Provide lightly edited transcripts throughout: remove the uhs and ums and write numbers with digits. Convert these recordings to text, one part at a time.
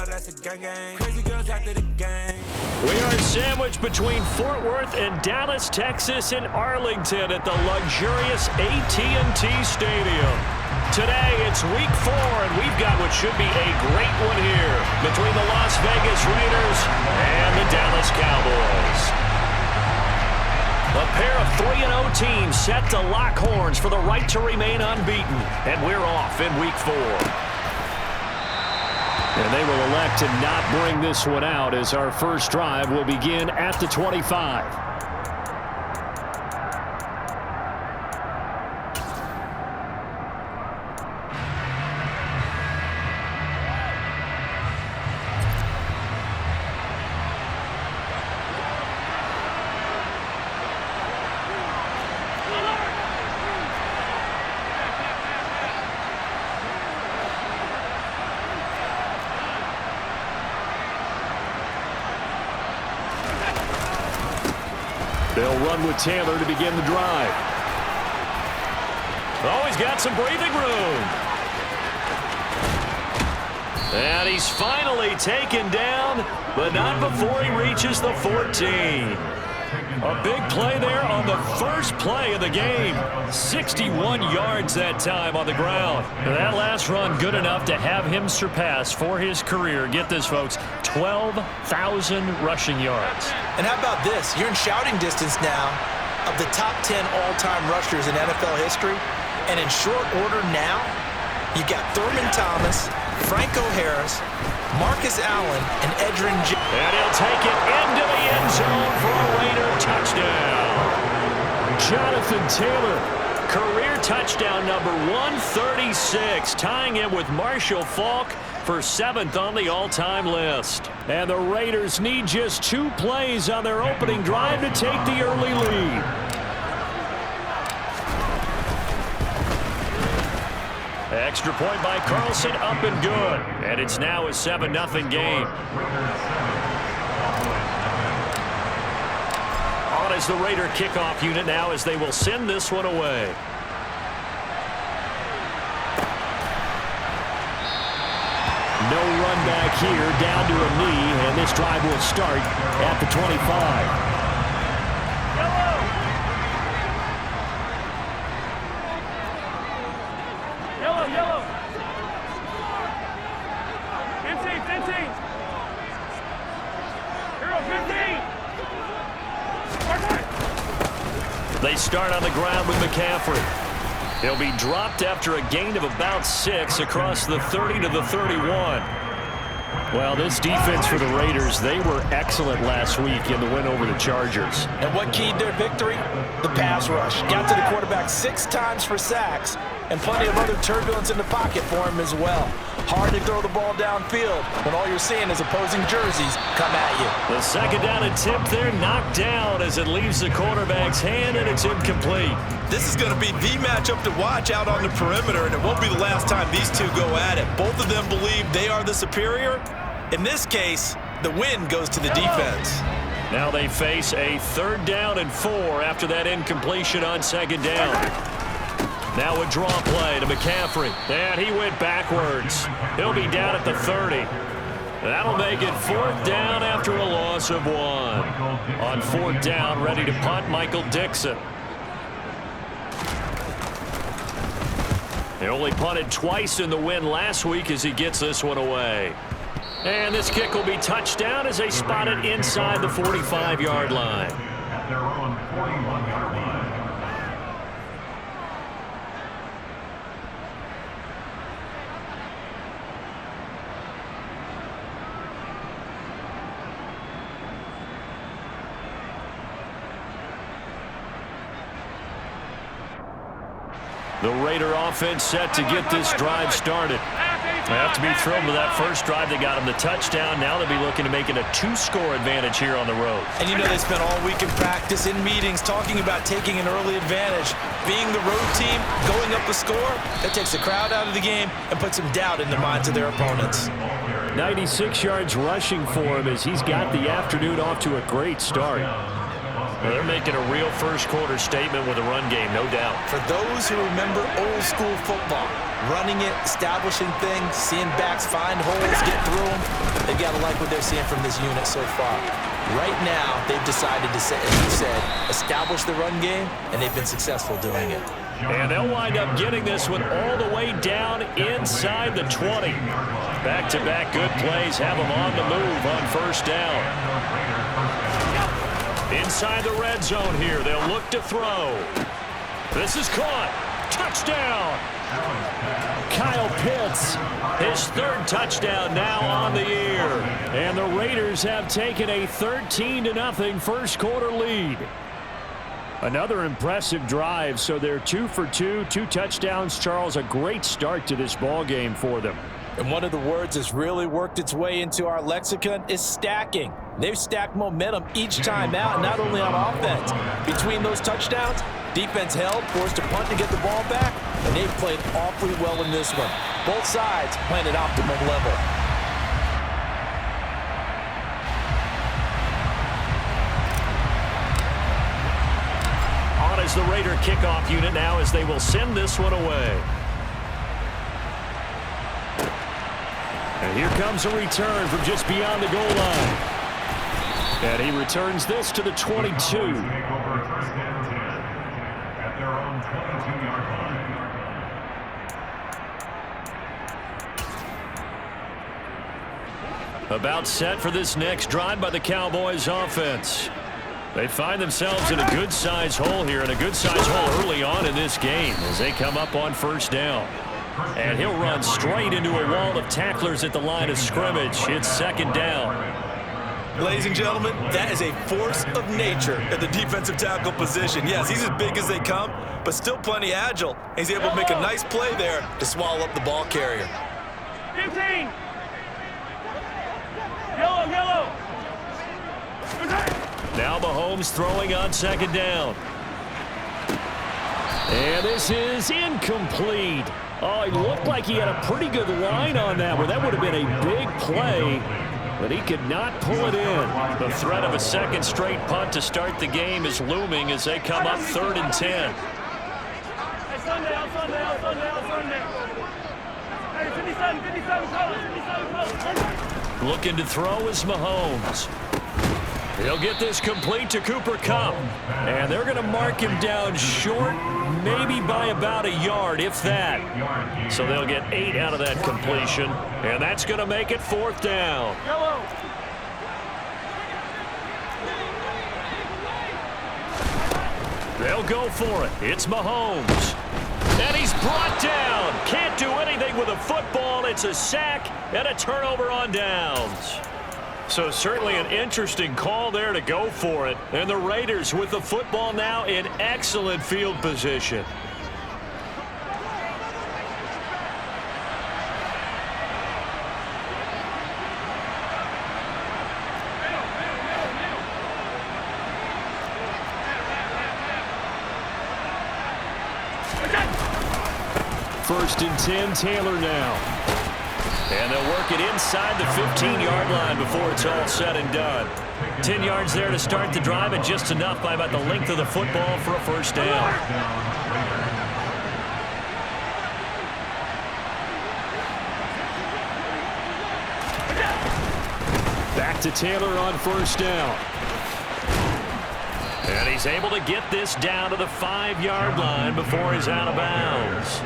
know that's a gang gang. Crazy girls after the game. We are sandwiched between Fort Worth and Dallas, Texas, and Arlington at the luxurious AT&T Stadium. Today, it's week 4, and we've got what should be a great one here between the Las Vegas Raiders and the Dallas Cowboys. A pair of 3-0 teams set to lock horns for the right to remain unbeaten, and we're off in week 4. And they will elect to not bring this one out as our first drive will begin at the 25. They'll run with Taylor to begin the drive. Oh, he's got some breathing room. And he's finally taken down, but not before he reaches the 14. A big play there on the first play of the game. 61 yards that time on the ground. That last run good enough to have him surpass for his career. Get this, folks, 12,000 rushing yards. And how about this? You're in shouting distance now of the top 10 all-time rushers in NFL history. And in short order now, you got Thurman Thomas, Franco Harris, Marcus Allen, and Edgerrin James. And he'll take it into the end zone for a Raider touchdown. Jonathan Taylor, career touchdown number 136, tying him with Marshall Faulk for 7th on the all-time list. And the Raiders need just 2 plays on their opening drive to take the early lead. Extra point by Carlson, up and good. And it's now a 7-0 game. On is the Raider kickoff unit now as they will send this one away. No run back here, down to a knee, and this drive will start at the 25. They start on the ground with McCaffrey. He'll be dropped after a gain of about 6 across the 30 to the 31. Well, this defense for the Raiders, they were excellent last week in the win over the Chargers. And what keyed their victory? The pass rush. Got to the quarterback 6 times for sacks, and plenty of other turbulence in the pocket for him as well. Hard to throw the ball downfield when all you're seeing is opposing jerseys come at you. The second down attempt there knocked down as it leaves the quarterback's hand, and it's incomplete. This is going to be the matchup to watch out on the perimeter, and it won't be the last time these two go at it. Both of them believe they are the superior. In this case, the win goes to the defense. Now they face a 3rd down and 4 after that incompletion on 2nd down. Now a draw play to McCaffrey. And he went backwards. He'll be down at the 30. That'll make it 4th down after a loss of 1. On 4th down, ready to punt, Michael Dixon. They only punted twice in the win last week as he gets this one away. And this kick will be touchdown as they spot it inside the 45-yard line. At their own 41-yard line. The Raider offense set to get this drive started. They have to be thrilled with that first drive. They got him the touchdown. Now they'll be looking to make it a 2-score advantage here on the road. And you know they spent all week in practice, in meetings, talking about taking an early advantage. Being the road team, going up the score, that takes the crowd out of the game and puts some doubt in the minds of their opponents. 96 yards rushing for him as he's got the afternoon off to a great start. Well, they're making a real first-quarter statement with a run game, no doubt. For those who remember old-school football, running it, establishing things, seeing backs find holes, get through them, They've got to like what they're seeing from this unit so far. Right now, they've decided to, as you said, establish the run game, and they've been successful doing it. And they'll wind up getting this one all the way down inside the 20. Back-to-back good plays have them on the move on first down. Inside the red zone here, they'll look to throw. This is caught. Touchdown. Kyle Pitts, his third touchdown now on the year. And the Raiders have taken a 13-0 first quarter lead. Another impressive drive, so they're 2 for 2, 2 touchdowns. Charles, a great start to this ball game for them. And one of the words that's really worked its way into our lexicon is stacking. They've stacked momentum each time out, not only on offense. Between those touchdowns, defense held, forced to punt to get the ball back, and they've played awfully well in this one. Both sides playing at optimum level. On is the Raider kickoff unit now as they will send this one away. And here comes a return from just beyond the goal line. And he returns this to the 22. At their own 22-yard line. About set for this next drive by the Cowboys offense. They find themselves in a good-sized hole here, and a good-sized hole early on in this game as they come up on first down. And he'll run straight into a wall of tacklers at the line of scrimmage. It's second down. Ladies and gentlemen, that is a force of nature at the defensive tackle position. Yes, he's as big as they come, but still plenty agile. He's able to make a nice play there to swallow up the ball carrier. 15. Yellow. Now Mahomes throwing on second down. And this is incomplete. Oh, it looked like he had a pretty good line on that one. That would have been a big play, but he could not pull it in. The threat of a second straight punt to start the game is looming as they come up 3rd and 10. Sunday. Hey, 57, Looking to throw is Mahomes. He'll get this complete to Cooper Kupp. And they're going to mark him down short, maybe by about a yard, if that. So they'll get 8 out of that completion. And that's going to make it 4th down. They'll go for it. It's Mahomes. And he's brought down. Can't do anything with a football. It's a sack and a turnover on downs. So certainly an interesting call there to go for it. And the Raiders with the football now in excellent field position. First and 10, Taylor now. And they'll work it inside the 15-yard line before it's all said and done. 10 yards there to start the drive, and just enough by about the length of the football for a first down. Back to Taylor on first down. And he's able to get this down to the 5-yard line before he's out of bounds.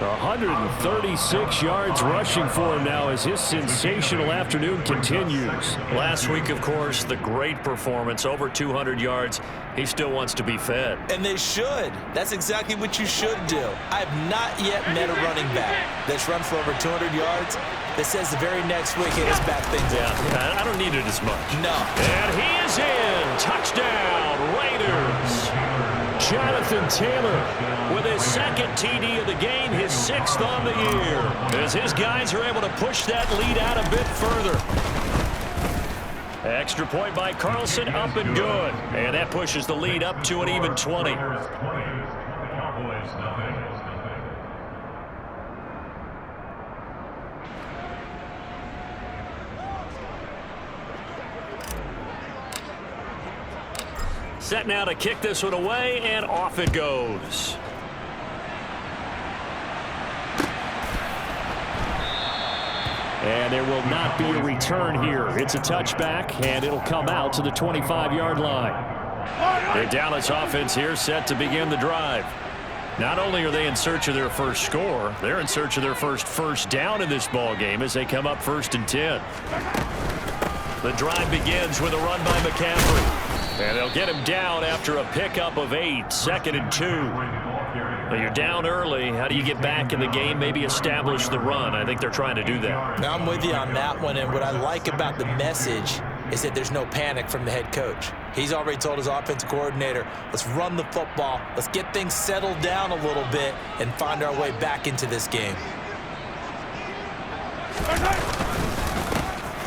136 yards rushing for him now as his sensational afternoon continues. Last week, of course, the great performance, over 200 yards. He still wants to be fed. And they should. That's exactly what you should do. I have not yet met a running back that's run for over 200 yards that says the very next week, hey, let's back things up. Yeah, I don't need it as much. No. And he is in. Touchdown, Raiders. Jonathan Taylor with his second TD of the game, his 6th on the year, as his guys are able to push that lead out a bit further. Extra point by Carlson, up and good. And that pushes the lead up to an even 20. Set now to kick this one away, and off it goes. And there will not be a return here. It's a touchback, and it'll come out to the 25-yard line. The Dallas offense here set to begin the drive. Not only are they in search of their first score, they're in search of their first down in this ball game as they come up 1st and 10. The drive begins with a run by McCaffrey. And they'll get him down after a pickup of 8, 2nd and 2. Well, you're down early. How do you get back in the game, maybe establish the run? I think they're trying to do that. Now, I'm with you on that one, and what I like about the message is that there's no panic from the head coach. He's already told his offensive coordinator, let's run the football, let's get things settled down a little bit and find our way back into this game.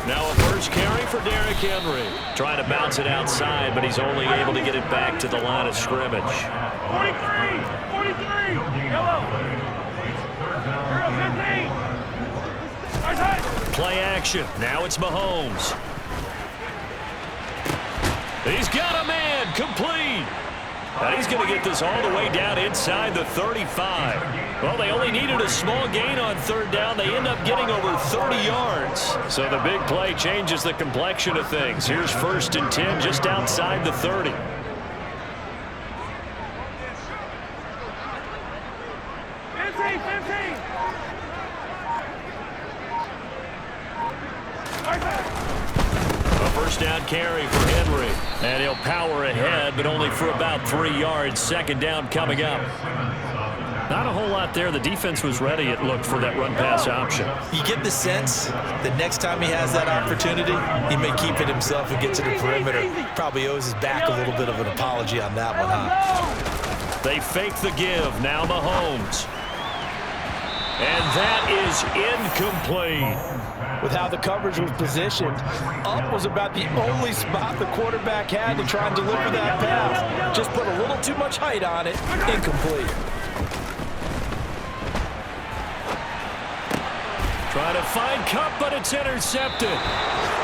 Now a first carry for Derrick Henry. Trying to bounce it outside, but he's only able to get it back to the line of scrimmage. 43! 43! Yellow! Girl, 15! Play action. Now it's Mahomes. He's got a man. Complete. And he's going to get this all the way down inside the 35. Well, they only needed a small gain on 3rd down. They end up getting over 30 yards. So the big play changes the complexion of things. Here's 1st and 10 just outside the 30. First down carry for Henry. And he'll power ahead, but only for about 3 yards. 2nd down coming up. Not a whole lot there. The defense was ready, it looked, for that run-pass option. You get the sense that next time he has that opportunity, he may keep it himself and get to the perimeter. Probably owes his back a little bit of an apology on that one, huh? They fake the give. Now Mahomes. And that is incomplete. With how the coverage was positioned, up was about the only spot the quarterback had to try and deliver that pass. Just put a little too much height on it. Incomplete. Trying to find Cup, but it's intercepted.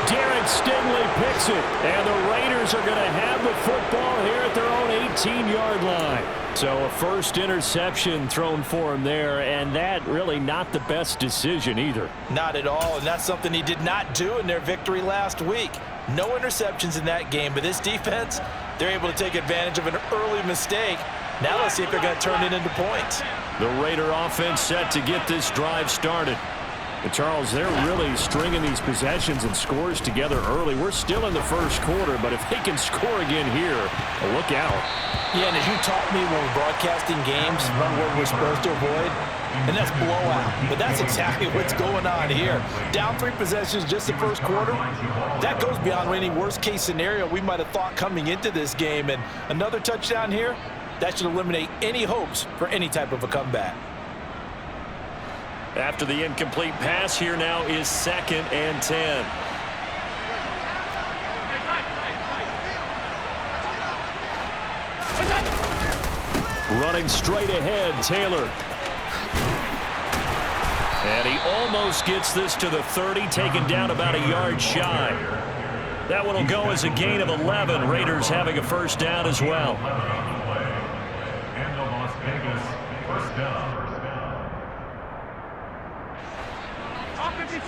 Derek Stingley picks it, and the Raiders are going to have the football here at their own 18-yard line. So a first interception thrown for him there, and that really not the best decision either. Not at all, and that's something he did not do in their victory last week. No interceptions in that game, but this defense, they're able to take advantage of an early mistake. Now let's see if they're going to turn it into points. The Raider offense set to get this drive started. But Charles, they're really stringing these possessions and scores together early. We're still in the first quarter, but if they can score again here, look out. Yeah, and as you taught me when we're broadcasting games, run what we're supposed to avoid, and that's blowout. But that's exactly what's going on here. Down 3 possessions just the first quarter. That goes beyond any worst-case scenario we might have thought coming into this game. And another touchdown here, that should eliminate any hopes for any type of a comeback. After the incomplete pass, here now is 2nd and 10. Running straight ahead, Taylor. And he almost gets this to the 30, taken down about a yard shy. That one will go as a gain of 11. Raiders having a first down as well. And the Las Vegas first down. 52.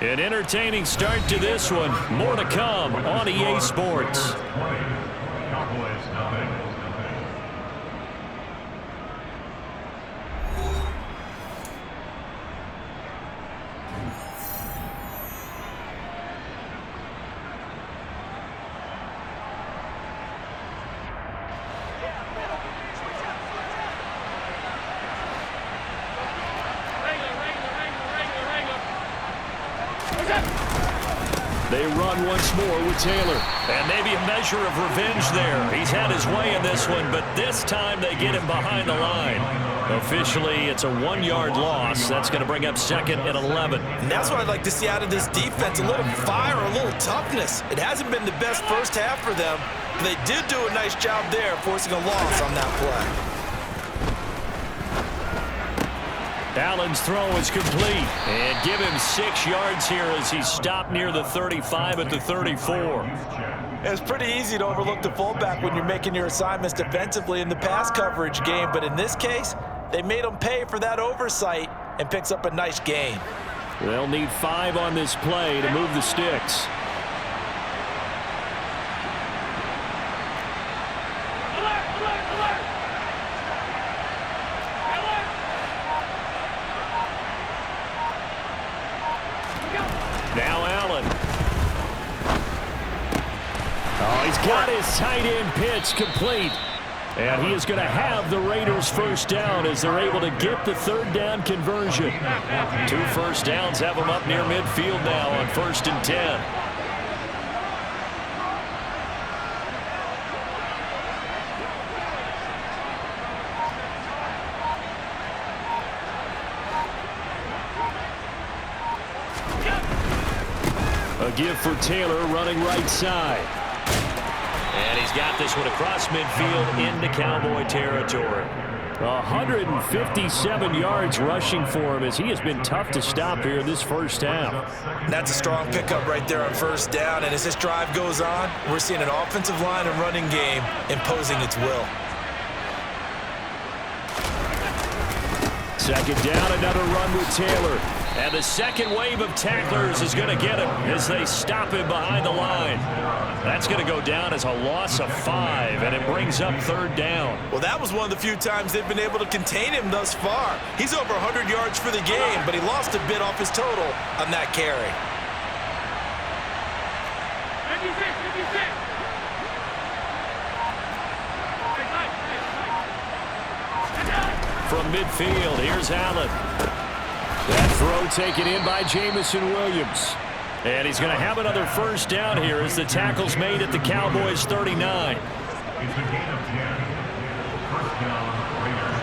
An entertaining start to this one. More to come on EA Sports. Cowboys nothing. They run once more with Taylor. And maybe a measure of revenge there. He's had his way in this one, but this time they get him behind the line. Officially, it's a 1-yard loss. That's going to bring up 2nd and 11. And that's what I'd like to see out of this defense, a little fire, a little toughness. It hasn't been the best first half for them, but they did do a nice job there, forcing a loss on that play. Allen's throw is complete. And give him 6 yards here as he stopped near the 35 at the 34. It's pretty easy to overlook the fullback when you're making your assignments defensively in the pass coverage game, but in this case, they made him pay for that oversight and picks up a nice gain. They'll need 5 on this play to move the sticks. Now Allen. Oh, he's got his tight end pitch complete. And he is going to have the Raiders first down as they're able to get the third down conversion. 2 first downs have them up near midfield now on 1st and 10. A give for Taylor running right side. And he's got this one across midfield into Cowboy territory. 157 yards rushing for him as he has been tough to stop here in this first half. That's a strong pickup right there on first down. And as this drive goes on, we're seeing an offensive line and running game imposing its will. Second down, another run with Taylor. And the second wave of tacklers is going to get him as they stop him behind the line. That's going to go down as a loss of 5, and it brings up third down. Well, that was one of the few times they've been able to contain him thus far. He's over 100 yards for the game, but he lost a bit off his total on that carry. 56. From midfield, here's Allen. That throw taken in by Jamison Williams. And he's going to have another first down here as the tackle's made at the Cowboys' 39. It's a gain of 10. First down, Raiders.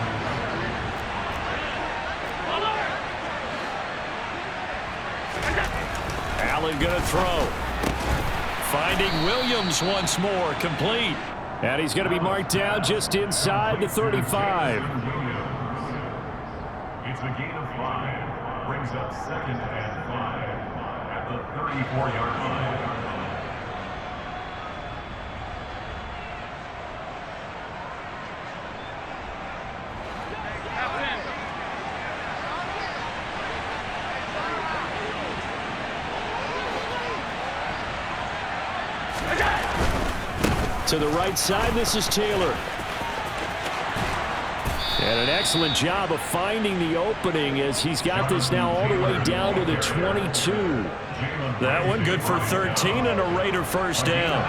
Allen going to throw. Finding Williams once more, complete. And he's going to be marked down just inside the 35. It's a gain of 5. Brings up 2nd and 5 at the 34-yard line. To the right side, this is Taylor. And an excellent job of finding the opening as he's got this now all the way down to the 22. That one good for 13 and a Raider first down.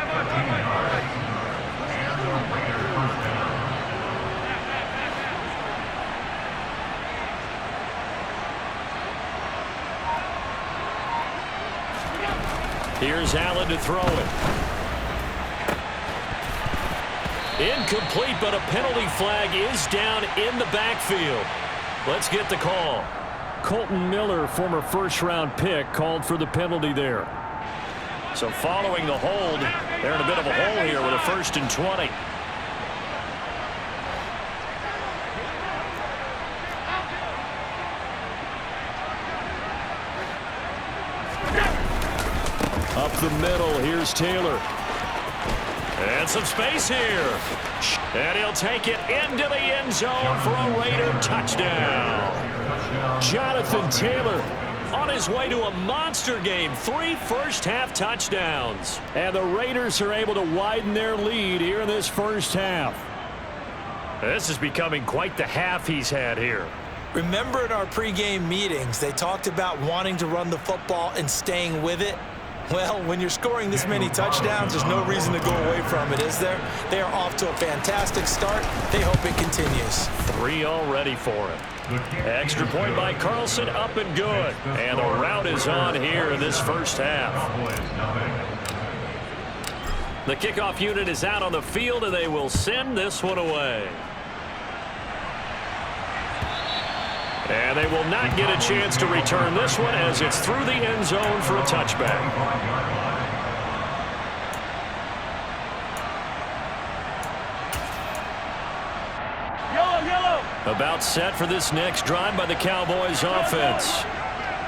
Here's Allen to throw it. Incomplete, but a penalty flag is down in the backfield. Let's get the call. Colton Miller, former first-round pick, called for the penalty there. So following the hold, they're in a bit of a hole here with a 1st and 20. Up the middle, here's Taylor. And some space here. And he'll take it into the end zone for a Raider touchdown. Jonathan Taylor on his way to a monster game. 3 first-half touchdowns. And the Raiders are able to widen their lead here in this first half. This is becoming quite the half he's had here. Remember in our pregame meetings, they talked about wanting to run the football and staying with it? Well, when you're scoring this many touchdowns, there's no reason to go away from it, is there? They are off to a fantastic start. They hope it continues. 3 already for him. Extra point by Carlson, up and good. And the route is on here in this first half. The kickoff unit is out on the field, and they will send this one away. And they will not get a chance to return this one as it's through the end zone for a touchback. Yellow. About set for this next drive by the Cowboys offense.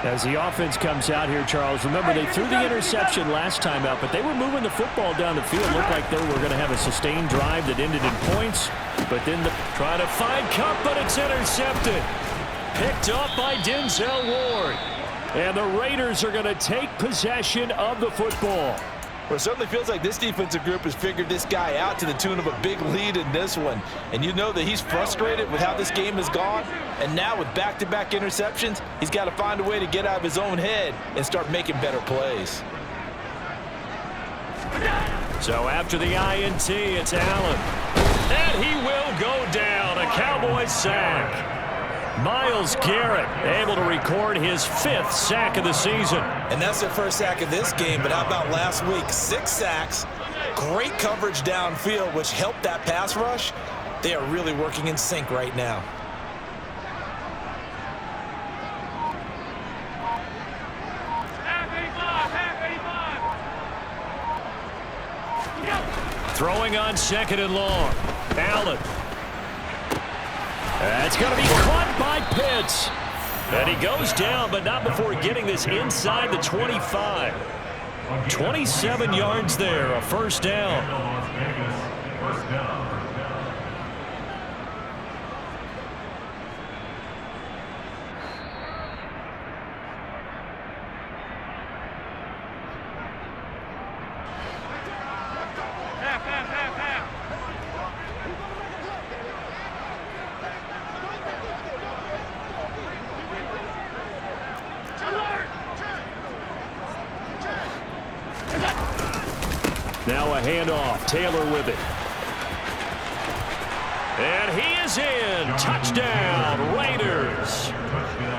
As the offense comes out here, Charles, remember they threw the interception last time out, but they were moving the football down the field. Looked like they were going to have a sustained drive that ended in points, but then trying to find Cup, but it's intercepted. Picked up by Denzel Ward. And the Raiders are going to take possession of the football. Well, it certainly feels like this defensive group has figured this guy out to the tune of a big lead in this one. And you know that he's frustrated with how this game has gone. And now with back-to-back interceptions, he's got to find a way to get out of his own head and start making better plays. So after the INT, it's Allen. And he will go down. A Cowboys sack. Myles Garrett able to record his 5th sack of the season. And that's their first sack of this game, but how about last week? 6 sacks, great coverage downfield, which helped that pass rush. They are really working in sync right now. Throwing on 2nd and long. Allen. That's going to be caught by Pitts. And he goes down, but not before getting this inside the 25. 27 yards there, a first down. First down. Now a handoff. Taylor with it. And he is in. Touchdown, Raiders.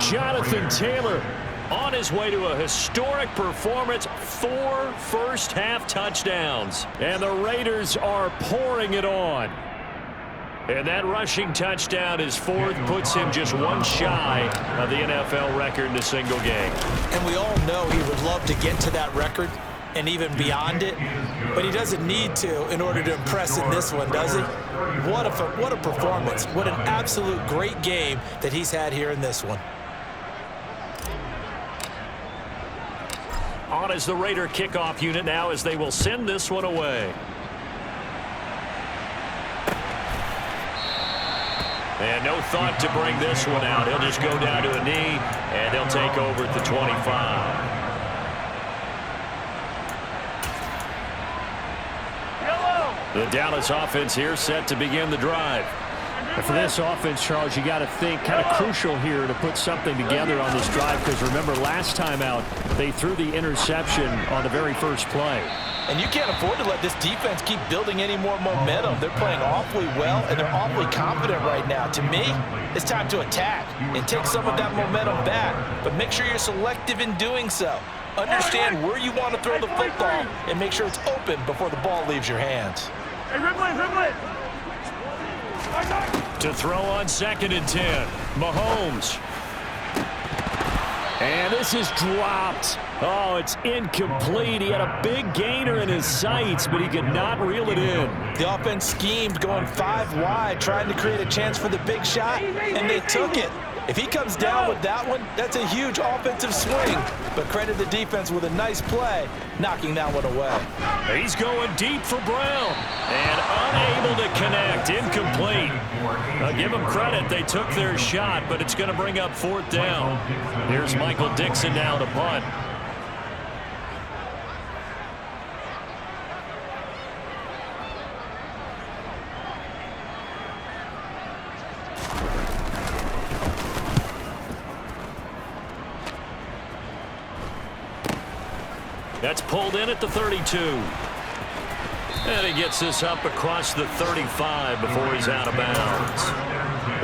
Jonathan Taylor on his way to a historic performance. 4 first-half touchdowns. And the Raiders are pouring it on. And that rushing touchdown, his 4th, puts him just 1 shy of the NFL record in a single game. And we all know he would love to get to that record and even beyond it, but he doesn't need to in order to impress in this one, does he? What a performance. What an absolute great game that he's had here in this one. On is the Raider kickoff unit now as they will send this one away. And no thought to bring this one out. He'll just go down to a knee, and they'll take over at the 25. The Dallas offense here set to begin the drive. And for this offense, Charles, you got to think kind of crucial here to put something together on this drive, because remember last time out they threw the interception on the very first play. And you can't afford to let this defense keep building any more momentum. They're playing awfully well, and they're awfully confident right now. To me, it's time to attack and take some of that momentum back, but make sure you're selective in doing so. Understand where you want to throw the football and make sure it's open before the ball leaves your hands. To throw on 2nd and 10, Mahomes. And this is dropped. Oh, it's incomplete. He had a big gainer in his sights, but he could not reel it in. The offense schemed going 5 wide, trying to create a chance for the big shot, and they took it. If he comes down with that one, that's a huge offensive swing. But credit the defense with a nice play, knocking that one away. He's going deep for Brown. And unable to connect. Incomplete. Now give them credit. They took their shot, but it's going to bring up 4th down. Here's Michael Dixon now to punt. That's pulled in at the 32. And he gets this up across the 35 before he's out of bounds.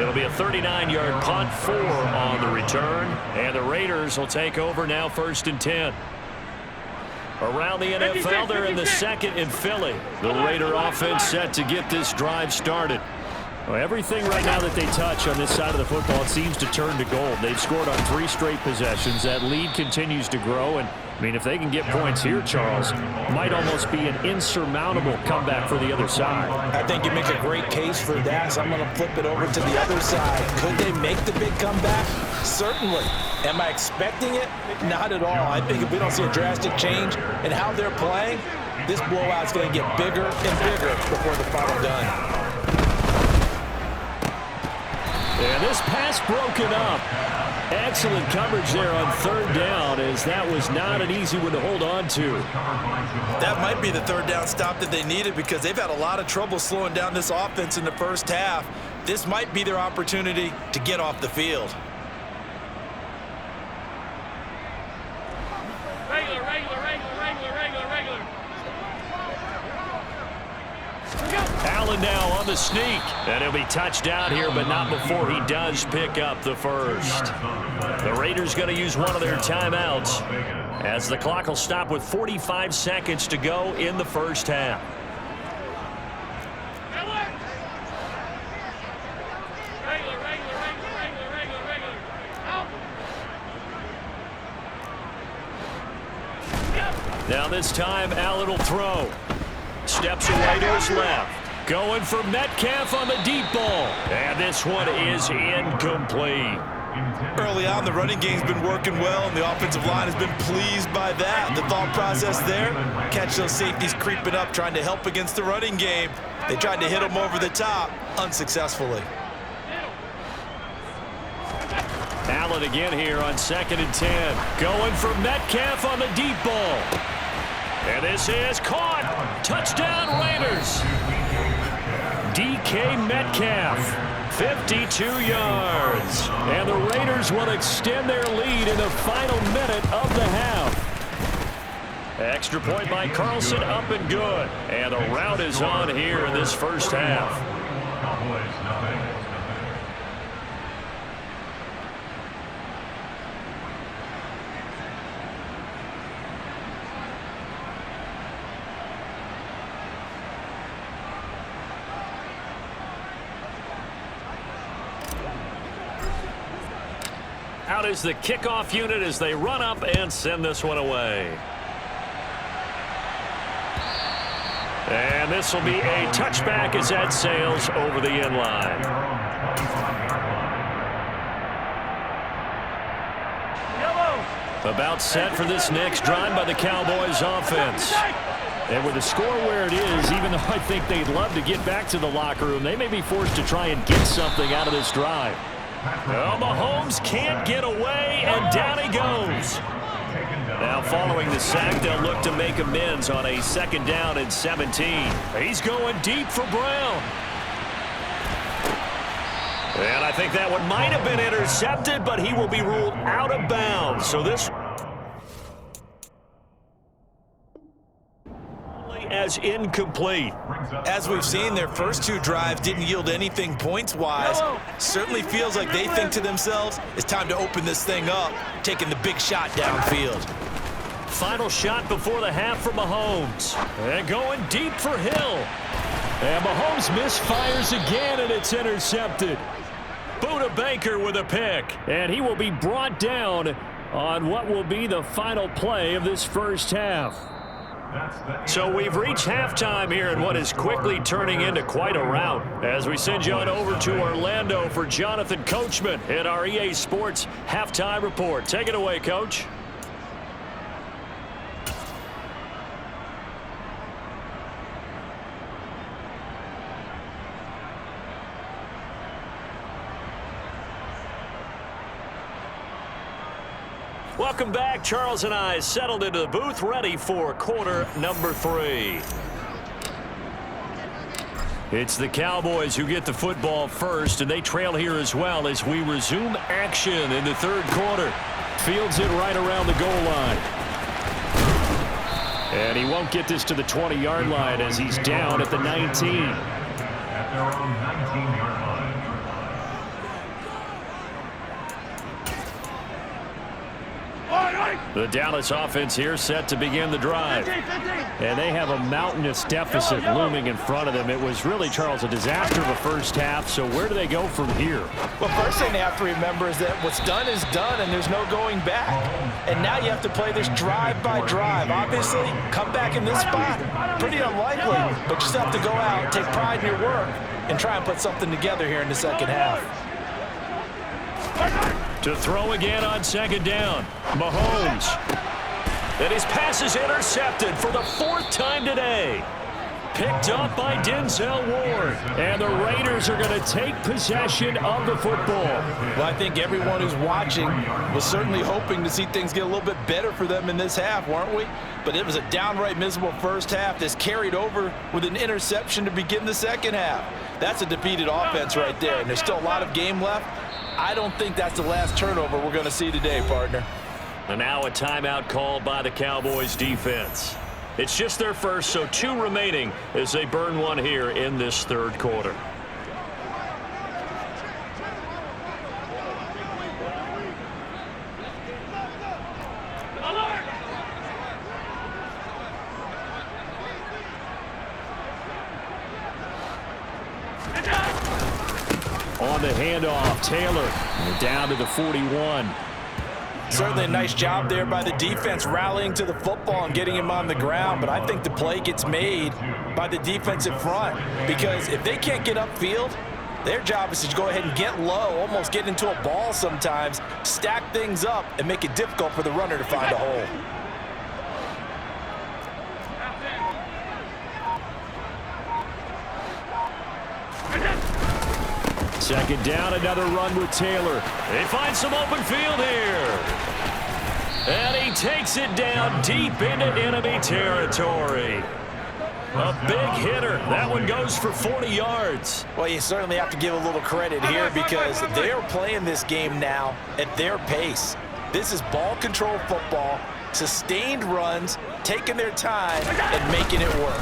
It'll be a 39-yard punt, 4 on the return. And the Raiders will take over now 1st and 10. Around the NFL, they're in the 2nd in Philly. The Raider offense set to get this drive started. Well, everything right now that they touch on this side of the football, it seems to turn to gold. They've scored on 3 straight possessions. That lead continues to grow. And, I mean, if they can get points here, Charles, might almost be an insurmountable comeback for the other side. I think you make a great case for that, so I'm going to flip it over to the other side. Could they make the big comeback? Certainly. Am I expecting it? Not at all. I think if we don't see a drastic change in how they're playing, this blowout's going to get bigger and bigger before the final done. And this pass broken up. Excellent coverage there on third down, as that was not an easy one to hold on to. That might be the third down stop that they needed, because they've had a lot of trouble slowing down this offense in the first half. This might be their opportunity to get off the field. Allen now on the sneak, and he'll be touched down here, but not before he does pick up the first. The Raiders going to use one of their timeouts, as the clock will stop with 45 seconds to go in the first half. Now this time, Allen will throw. Steps away to his left. Going for Metcalf on the deep ball. And this one is incomplete. Early on, the running game's been working well, and the offensive line has been pleased by that. The thought process there, catch those safeties creeping up, trying to help against the running game. They tried to hit them over the top, unsuccessfully. Allen again here on 2nd and 10. Going for Metcalf on the deep ball. And this is caught. Touchdown, Raiders. DK Metcalf, 52 yards. And the Raiders will extend their lead in the final minute of the half. Extra point by Carlson, up and good. And the rout is on here in this first half. Out is the kickoff unit as they run up and send this one away. And this will be a touchback as that sails over the end line. About set for this next drive by the Cowboys offense. And with the score where it is, even though I think they'd love to get back to the locker room, they may be forced to try and get something out of this drive. Well, Mahomes can't get away, and down he goes. Now, following the sack, they'll look to make amends on a 2nd down and 17. He's going deep for Brown. And I think that one might have been intercepted, but he will be ruled out of bounds. So this as incomplete. As we've seen, their first two drives didn't yield anything points-wise. Certainly feels like they think to themselves, it's time to open this thing up, taking the big shot downfield. Final shot before the half for Mahomes. And going deep for Hill. And Mahomes misfires again, and it's intercepted. Buda Baker with a pick. And he will be brought down on what will be the final play of this first half. So we've reached halftime here in what is quickly turning into quite a rout, as we send you on over to Orlando for Jonathan Coachman in our EA Sports Halftime Report. Take it away, Coach. Welcome back. Charles and I settled into the booth, ready for quarter number 3. It's the Cowboys who get the football first, and they trail here as well as we resume action in the third quarter. Fields it right around the goal line. And he won't get this to the 20-yard line as he's down at the 19. At their own 19-yard line. The Dallas offense here set to begin the drive. And they have a mountainous deficit looming in front of them. It was really, Charles, a disaster of a first half. So where do they go from here? Well, first thing they have to remember is that what's done is done, and there's no going back. And now you have to play this drive by drive. Obviously, come back in this spot, pretty unlikely, but you still have to go out, take pride in your work, and try and put something together here in the second half. To throw again on second down. Mahomes. And his pass is intercepted for the 4th time today. Picked up by Denzel Ward. And the Raiders are going to take possession of the football. Well, I think everyone who's watching was certainly hoping to see things get a little bit better for them in this half, weren't we? But it was a downright miserable first half that's carried over with an interception to begin the second half. That's a defeated offense right there, and there's still a lot of game left. I don't think that's the last turnover we're going to see today, partner. And now a timeout called by the Cowboys defense. It's just their first, so 2 remaining as they burn one here in this 3rd quarter. On the handoff, Taylor down to the 41. Certainly a nice job there by the defense rallying to the football and getting him on the ground, but I think the play gets made by the defensive front because if they can't get upfield, their job is to go ahead and get low, almost get into a ball sometimes, stack things up, and make it difficult for the runner to find a hole. Second down, another run with Taylor. They find some open field here. And he takes it down deep into enemy territory. A big hitter. That one goes for 40 yards. Well, you certainly have to give a little credit here because they're playing this game now at their pace. This is ball control football, sustained runs, taking their time, and making it work.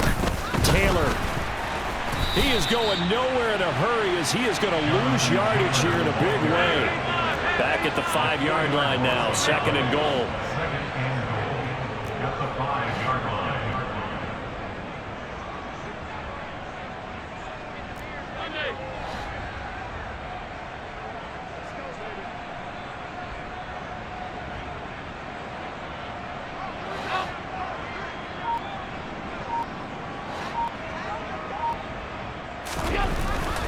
Taylor. He is going nowhere in a hurry as he is going to lose yardage here in a big way. Back at the 5-yard line now, 2nd and goal. Second and goal at the 5-yard line.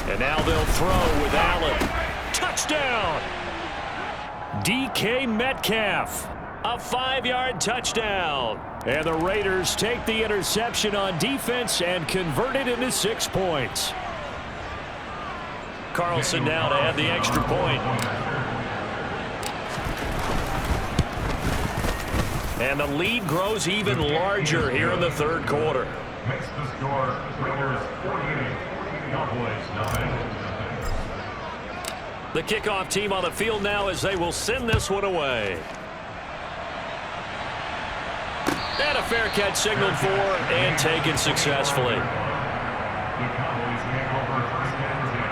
And now they'll throw with Allen. Touchdown! DK Metcalf. A 5-yard touchdown. And the Raiders take the interception on defense and convert it into 6 points. Carlson now to add the extra point. And the lead grows even larger here in the 3rd quarter. Makes the score Raiders 48, Cowboys 9. The kickoff team on the field now as they will send this one away. And a fair catch signaled for and taken successfully. The Cowboys take over 1st and 10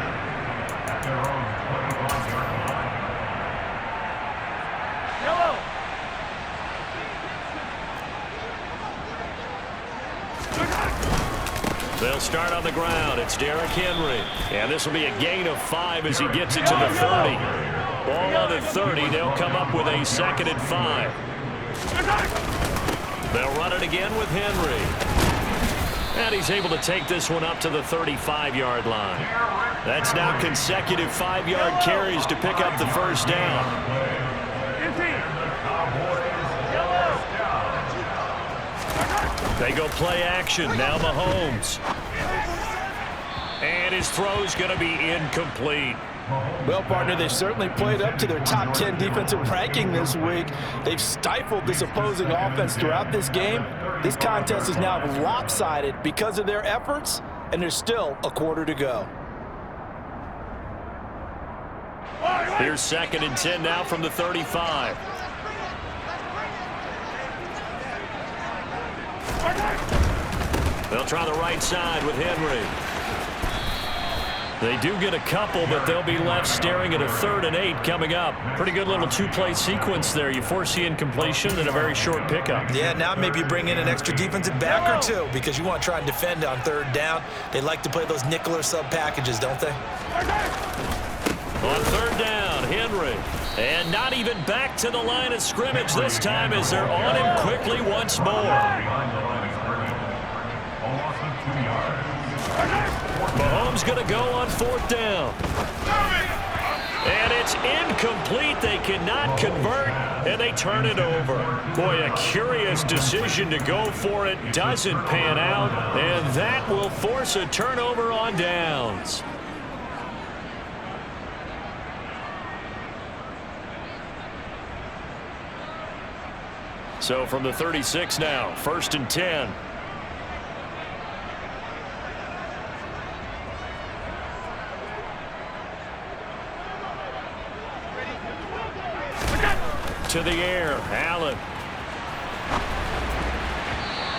at their own 25-yard line. They'll start on the ground. It's Derrick Henry. And this will be a gain of 5 as he gets it to the 30. Ball on the 30. They'll come up with a 2nd and 5. They'll run it again with Henry. And he's able to take this one up to the 35-yard line. That's now consecutive 5-yard carries to pick up the 1st down. They go play action. Now Mahomes. And his throw's going to be incomplete. Well, partner, they've certainly played up to their top 10 defensive ranking this week. They've stifled this opposing offense throughout this game. This contest is now lopsided because of their efforts, and there's still a quarter to go. Here's 2nd and 10 now from the 35. They'll try the right side with Henry. They do get a couple, but they'll be left staring at a 3rd and 8 coming up. Pretty good little 2-play sequence there. You force the incompletion and a very short pickup. Yeah, now maybe you bring in an extra defensive back or 2 because you want to try and defend on 3rd down. They like to play those nickel or sub packages, don't they? On 3rd down, Henry. And not even back to the line of scrimmage this time as they're on him quickly once more. Mahomes going to go on 4th down. And it's incomplete. They cannot convert, and they turn it over. Boy, a curious decision to go for it. Doesn't pan out, and that will force a turnover on downs. So from the 36 now, 1st and 10. To the air, Allen.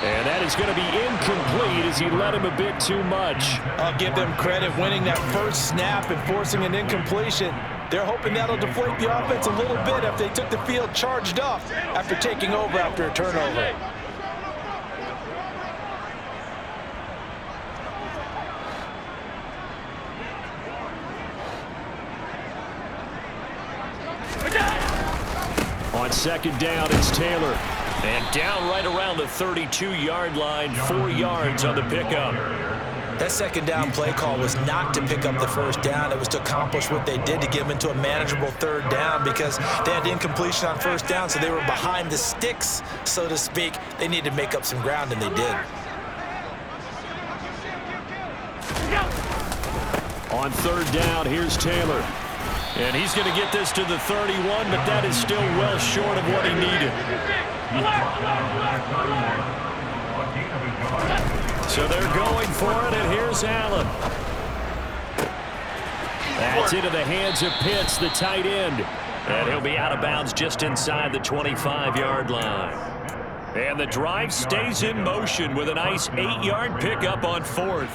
And that is going to be incomplete as he led him a bit too much. I'll give them credit winning that first snap and forcing an incompletion. They're hoping that'll deflate the offense a little bit if they took the field charged up after taking over after a turnover. On 2nd down, it's Taylor. And down right around the 32-yard line, 4 yards on the pickup. That 2nd down play call was not to pick up the 1st down. It was to accomplish what they did to get them into a manageable 3rd down because they had incompletion on 1st down, so they were behind the sticks, so to speak. They needed to make up some ground, and they did. On 3rd down, here's Taylor. And he's going to get this to the 31, but that is still well short of what he needed. So they're going for it, and here's Allen. That's into the hands of Pitts, the tight end. And he'll be out of bounds just inside the 25-yard line. And the drive stays in motion with a nice 8-yard pickup on 4th.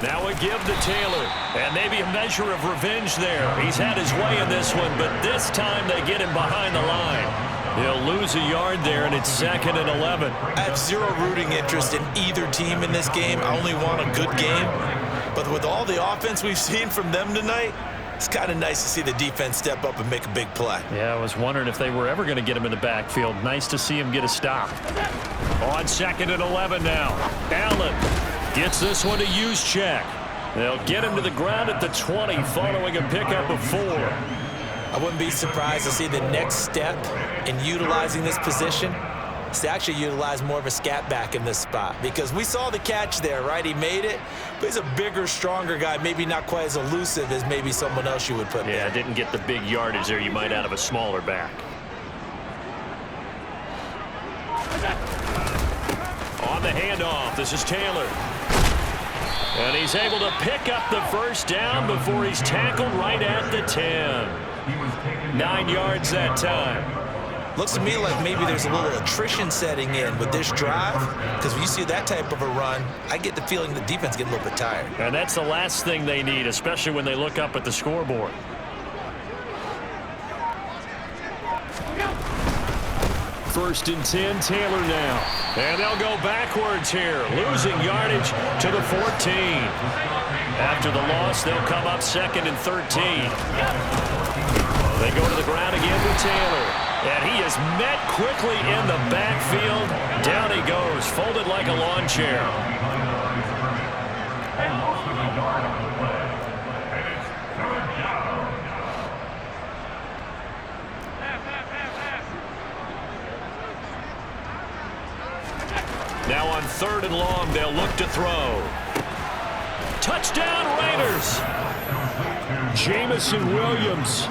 Now a give to Taylor, and maybe a measure of revenge there. He's had his way in this one, but this time they get him behind the line. He'll lose a yard there, and it's 2nd and 11. I have zero rooting interest in either team in this game. I only want a good game. But with all the offense we've seen from them tonight, it's kind of nice to see the defense step up and make a big play. Yeah, I was wondering if they were ever going to get him in the backfield. Nice to see him get a stop. On 2nd and 11 now. Allen gets this one to Juszczyk. They'll get him to the ground at the 20 following a pickup of 4. I wouldn't be surprised to see the next step in utilizing this position is to actually utilize more of a scat back in this spot, because we saw the catch there, right? He made it, but he's a bigger, stronger guy, maybe not quite as elusive as maybe someone else you would put there. Yeah, didn't get the big yardage there you might out of a smaller back. On the handoff, this is Taylor. And he's able to pick up the 1st down before he's tackled right at the 10. 9 yards that time. Looks to me like maybe there's a little attrition setting in with this drive, because when you see that type of a run, I get the feeling the defense gets a little bit tired. And that's the last thing they need, especially when they look up at the scoreboard. First and 10, Taylor now. And they'll go backwards here, losing yardage to the 14. After the loss, they'll come up 2nd and 13. They go to the ground again with Taylor. And he is met quickly in the backfield. Down he goes, folded like a lawn chair. Now on 3rd and long, they'll look to throw. Touchdown, Raiders! Jamison Williams,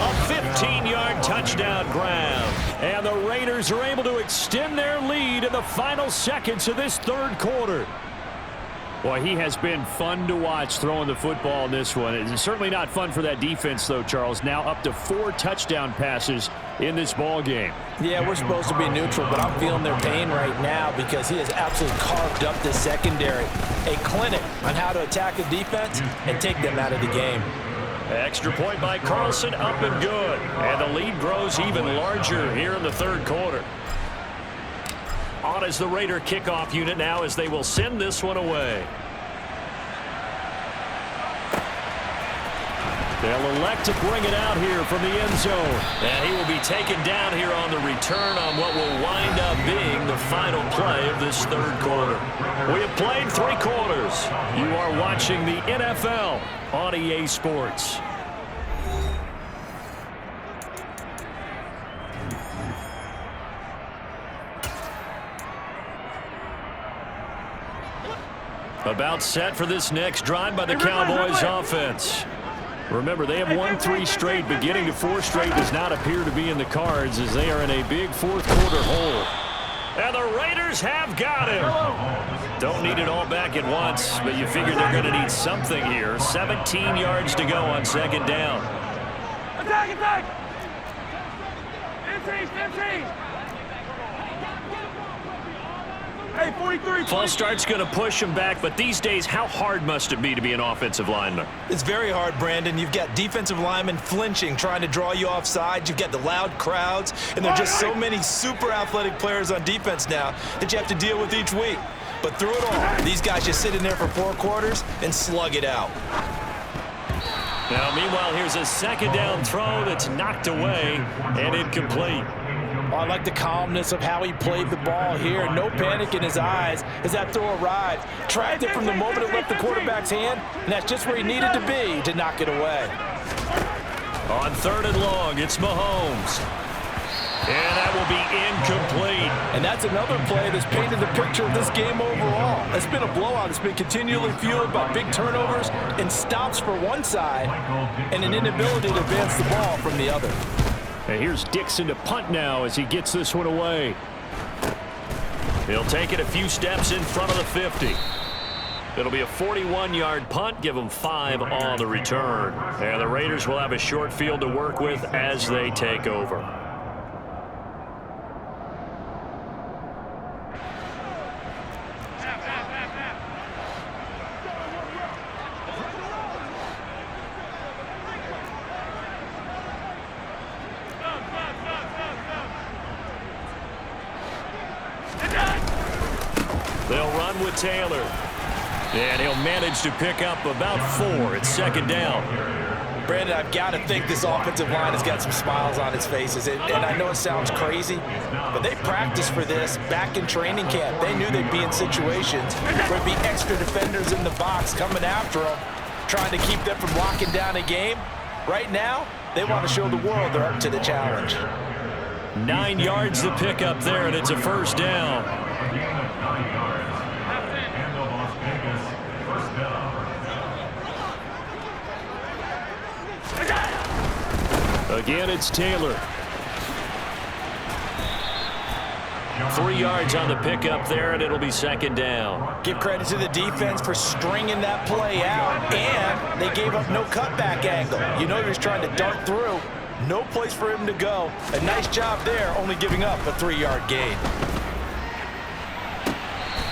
a 15-yard touchdown grab. And the Raiders are able to extend their lead in the final seconds of this 3rd quarter. Boy, he has been fun to watch throwing the football in this one. It's certainly not fun for that defense, though, Charles. Now up to 4 touchdown passes in this ball game. Yeah, we're supposed to be neutral, but I'm feeling their pain right now because he has absolutely carved up the secondary. A clinic on how to attack a defense and take them out of the game. Extra point by Carlson, up and good. And the lead grows even larger here in the 3rd quarter. On as the Raider kickoff unit now as they will send this one away. They'll elect to bring it out here from the end zone. And he will be taken down here on the return on what will wind up being the final play of this third quarter. We have played 3 quarters. You are watching the NFL on EA Sports. About set for this next drive by the Cowboys offense. Remember, they have won 3 straight, but getting to 4 straight does not appear to be in the cards as they are in a big fourth quarter hole. And the Raiders have got him. Don't need it all back at once, but you figure they're going to need something here. 17 yards to go on second down. Attack, attack! Entry! Hey, 43. False start's going to push him back, but these days, how hard must it be to be an offensive lineman? It's very hard, Brandon. You've got defensive linemen flinching, trying to draw you offside. You've got the loud crowds, and there are just so many super athletic players on defense now that you have to deal with each week. But through it all, these guys just sit in there for 4 quarters and slug it out. Now, meanwhile, here's a second down throw that's knocked away and incomplete. Oh, I like the calmness of how he played the ball here. No panic in his eyes as that throw arrived. Tracked it from the moment it left the quarterback's hand, and that's just where he needed to be to knock it away. On 3rd and long, it's Mahomes. And that will be incomplete. And that's another play that's painted the picture of this game overall. It's been a blowout. It's been continually fueled by big turnovers and stops for one side and an inability to advance the ball from the other. And here's Dixon to punt now as he gets this one away. He'll take it a few steps in front of the 50. It'll be a 41-yard punt, give them 5 on the return. And the Raiders will have a short field to work with as they take over. They'll run with Taylor. And he'll manage to pick up about 4. It's second down. Brandon, I've got to think this offensive line has got some smiles on its faces. And I know it sounds crazy, but they practiced for this back in training camp. They knew they'd be in situations where there'd be extra defenders in the box coming after them, trying to keep them from locking down a game. Right now, they want to show the world they're up to the challenge. 9 yards to pick up there, and it's a first down. Again, it's Taylor. 3 yards on the pickup there, and it'll be second down. Give credit to the defense for stringing that play out, and they gave up no cutback angle. You know, he was trying to dart through. No place for him to go. A nice job there, only giving up a 3-yard gain.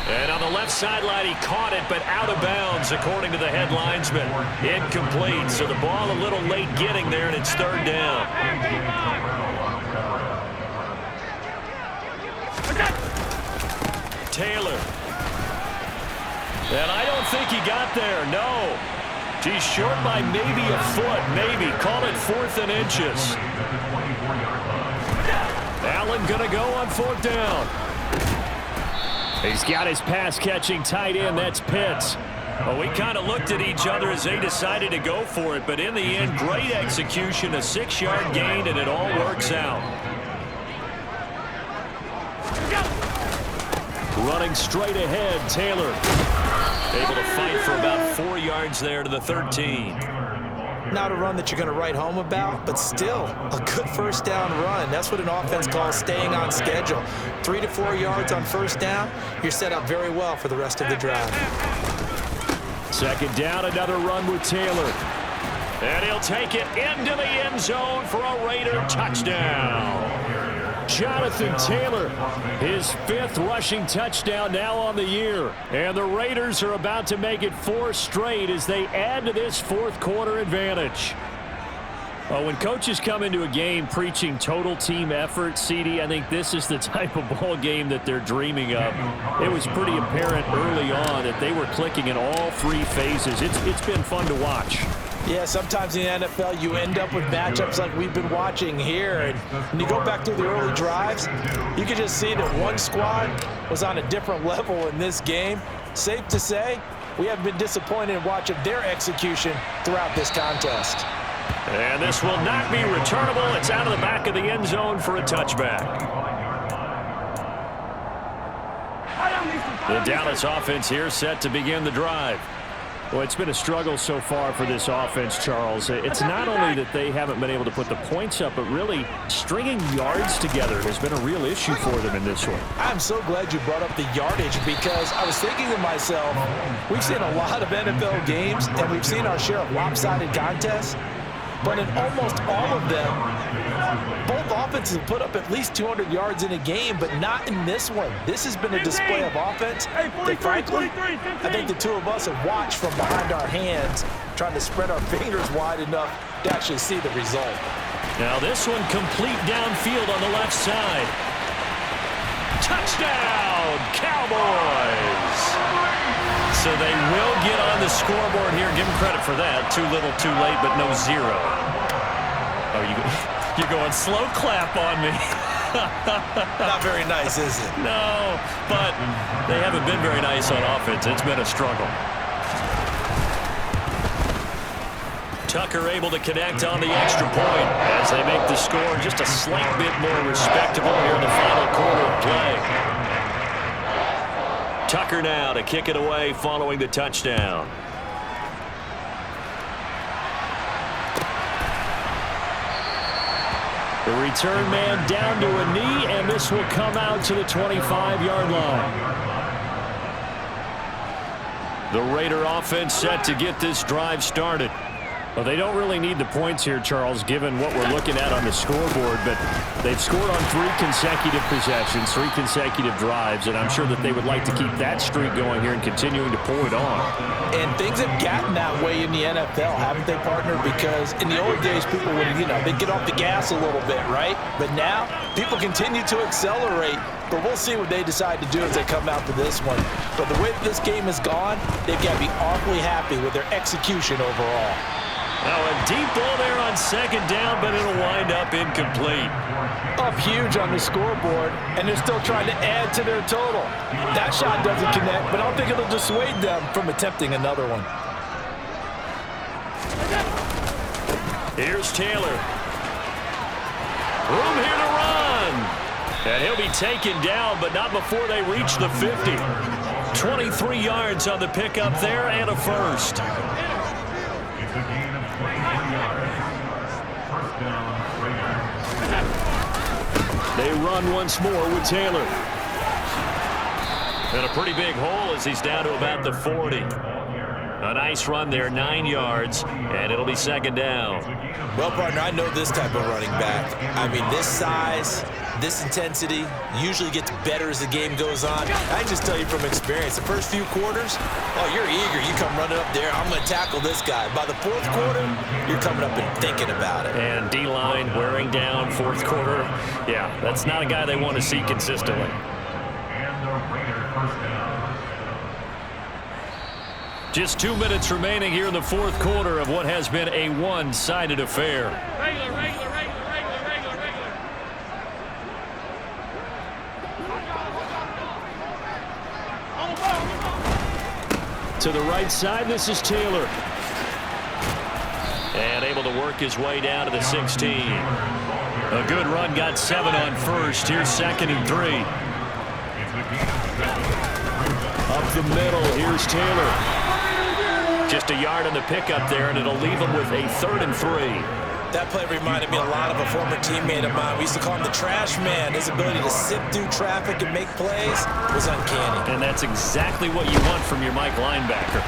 And on the left sideline, he caught it, but out of bounds, according to the head linesman. Incomplete, so the ball a little late getting there, and it's third down. Taylor. And I don't think he got there, no. He's short by maybe a foot, maybe. Call it 4th and inches. Allen going to go on 4th down. He's got his pass-catching tight end. That's Pitts. Well, we kind of looked at each other as they decided to go for it, but in the end, great execution, a 6-yard gain, and it all works out. Running straight ahead, Taylor. Able to fight for about 4 yards there to the 13. Not a run that you're going to write home about, but still a good first down run. That's what an offense calls staying on schedule. 3 to 4 yards on first down, you're set up very well for the rest of the drive. Second down, another run with Taylor. And he'll take it into the end zone for a Raider touchdown. Jonathan Taylor, his 5th rushing touchdown now on the year. And the Raiders are about to make it 4 straight as they add to this fourth quarter advantage. Well, when coaches come into a game preaching total team effort, CD, I think this is the type of ball game that they're dreaming of. It was pretty apparent early on that they were clicking in all 3 phases. It's been fun to watch. Yeah, sometimes in the NFL, you end up with matchups like we've been watching here. And when you go back to the early drives, you can just see that one squad was on a different level in this game. Safe to say, we haven't been disappointed in watching their execution throughout this contest. And this will not be returnable. It's out of the back of the end zone for a touchback. The Dallas offense here set to begin the drive. Well, it's been a struggle so far for this offense, Charles. It's not only that they haven't been able to put the points up, but really stringing yards together has been a real issue for them in this one. I'm so glad you brought up the yardage, because I was thinking to myself, we've seen a lot of NFL games, and we've seen our share of lopsided contests, but in almost all of them, both offenses have put up at least 200 yards in a game, but not in this one. This has been a display of offense that, frankly, I think the two of us have watched from behind our hands, trying to spread our fingers wide enough to actually see the result. Now this one complete downfield on the left side. Touchdown, Cowboys! So they will get on the scoreboard here. Give them credit for that. Too little, too late, but no zero. Oh, you're going slow clap on me. Not very nice, is it? No, but they haven't been very nice on offense. It's been a struggle. Tucker able to connect on the extra point as they make the score just a slight bit more respectable here in the final quarter of play. Tucker now to kick it away following the touchdown. The return man down to a knee, and this will come out to the 25-yard line. The Raider offense set to get this drive started. Well, they don't really need the points here, Charles, given what we're looking at on the scoreboard, but they've scored on 3 consecutive possessions, 3 consecutive drives, and I'm sure that they would like to keep that streak going here and continuing to pull it on. And things have gotten that way in the NFL, haven't they, partner? Because in the old days, people would, they'd get off the gas a little bit, right? But now, people continue to accelerate, but we'll see what they decide to do as they come out to this one. But the way that this game has gone, they've got to be awfully happy with their execution overall. Now a deep ball there on second down, but it'll wind up incomplete. Up huge on the scoreboard, and they're still trying to add to their total. That shot doesn't connect, but I don't think it'll dissuade them from attempting another one. Here's Taylor. Room here to run. And he'll be taken down, but not before they reach the 50. 23 yards on the pickup there and a first. They run once more with Taylor. And a pretty big hole as he's down to about the 40. A nice run there, 9 yards, and it'll be second down. Well, partner, I know this type of running back. I mean, this size, this intensity usually gets better as the game goes on. I can just tell you from experience, the first few quarters, oh, you're eager. You come running up there, I'm going to tackle this guy. By the fourth quarter, you're coming up and thinking about it. And D-line wearing down fourth quarter. Yeah, that's not a guy they want to see consistently. And the Raider first down. Just 2 minutes remaining here in the fourth quarter of what has been a one-sided affair. Regular. To the right side, this is Taylor. And able to work his way down to the 16. A good run, got 7 on first. Here's 2nd and 3. Up the middle, here's Taylor. Just a yard on the pickup there, and it'll leave him with a 3rd and 3. That play reminded me a lot of a former teammate of mine. We used to call him the trash man. His ability to sift through traffic and make plays was uncanny. And that's exactly what you want from your Mike linebacker.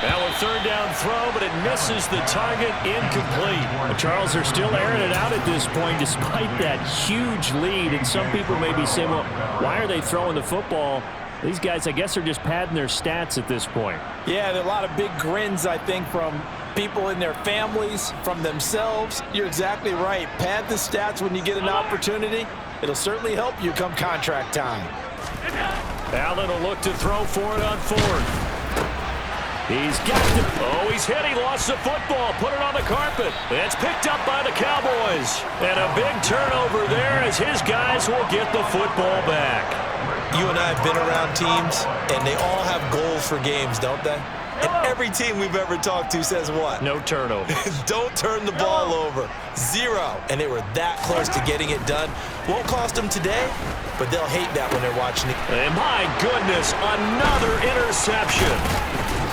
Now a 3rd down throw, but it misses the target, incomplete. But Charles, they're still airing it out at this point despite that huge lead. And some people may be saying, well, why are they throwing the football? These guys, I guess, are just padding their stats at this point. Yeah, there are a lot of big grins, I think, from people in their families, from themselves. You're exactly right. Pad the stats when you get an opportunity. It'll certainly help you come contract time. Allen will look to throw for it on 4th. He's got the... Oh, he's hit. He lost the football. Put it on the carpet. It's picked up by the Cowboys. And a big turnover there as his guys will get the football back. You and I have been around teams, and they all have goals for games, don't they? And every team we've ever talked to says what? No turnovers. Don't turn the ball over. 0. And they were that close to getting it done. Won't cost them today, but they'll hate that when they're watching it. And my goodness, another interception.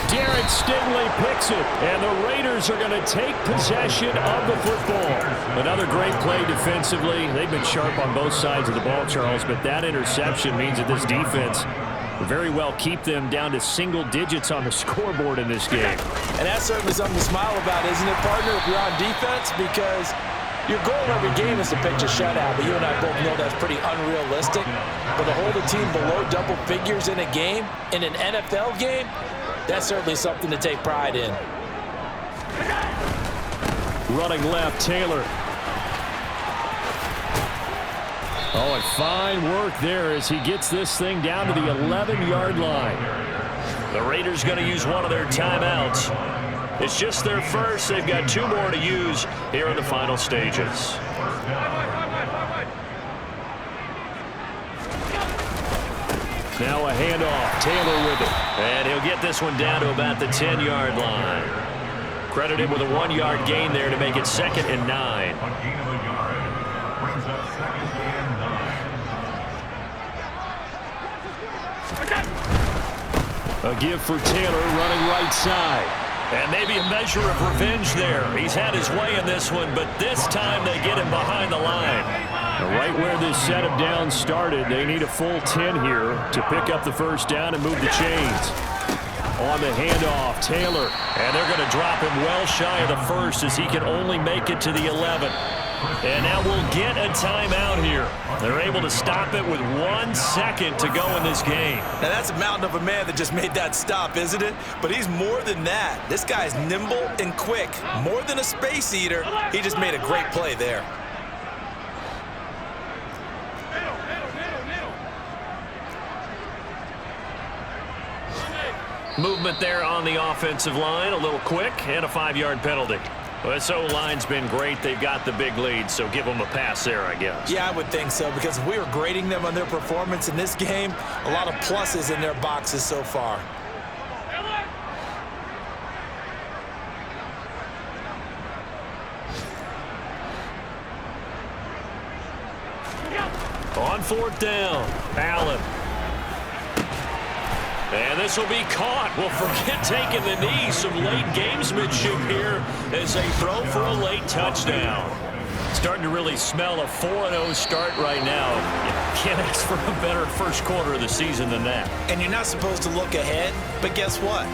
Darren Stingley picks it, and the Raiders are going to take possession of the football. Another great play defensively. They've been sharp on both sides of the ball, Charles, but that interception means that this defense will very well keep them down to single digits on the scoreboard in this game. And that's certainly something to smile about, isn't it, partner, if you're on defense? Because your goal every game is to pitch a shutout, but you and I both know that's pretty unrealistic. But to hold a team below double figures in a game, in an NFL game, that's certainly something to take pride in. Running left, Taylor. Oh, and fine work there as he gets this thing down to the 11-yard line. The Raiders going to use one of their timeouts. It's just their first. They've got 2 more to use here in the final stages. Now a handoff. Taylor with it. And he'll get this one down to about the 10-yard line. Credited with a 1-yard gain there to make it 2nd and 9. A gain of a yard brings up 2nd and 9. A give for Taylor running right side. And maybe a measure of revenge there. He's had his way in this one, but this time they get him behind the line. Right where this set of downs started, they need a full 10 here to pick up the first down and move the chains. On the handoff, Taylor. And they're going to drop him well shy of the first as he can only make it to the 11. And now we'll get a timeout here. They're able to stop it with 1 second to go in this game. Now, that's a mountain of a man that just made that stop, isn't it? But he's more than that. This guy's nimble and quick. More than a space eater. He just made a great play there. Movement there on the offensive line, a little quick, and a 5-yard penalty. Well, this O-line's been great. They've got the big lead, so give them a pass there, I guess. Yeah, I would think so, because if we were grading them on their performance in this game, a lot of pluses in their boxes so far. On 4th down, Allen. And this will be caught. Well, forget taking the knee. Some late gamesmanship here as they throw for a late touchdown. Starting to really smell a 4-0 start right now. You can't ask for a better first quarter of the season than that. And you're not supposed to look ahead, but guess what?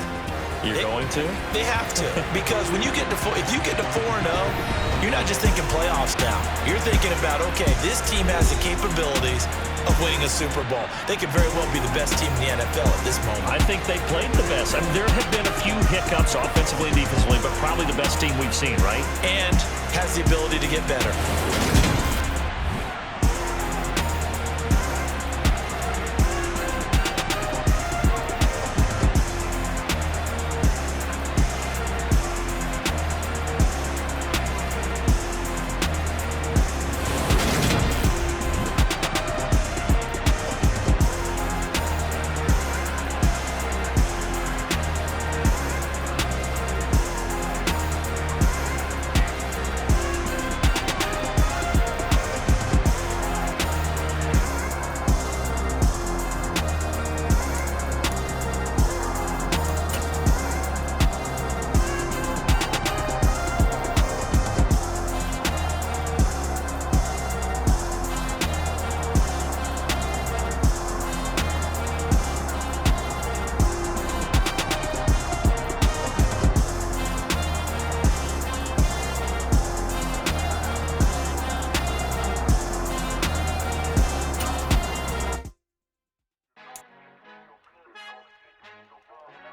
You're going to? They have to, because when you get to if you get to 4-0, you're not just thinking playoffs now. You're thinking about, okay, this team has the capabilities of winning a Super Bowl. They could very well be the best team in the NFL at this moment. I think they played the best. I mean, there have been a few hiccups offensively and defensively, but probably the best team we've seen, right? And has the ability to get better.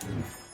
Thank you.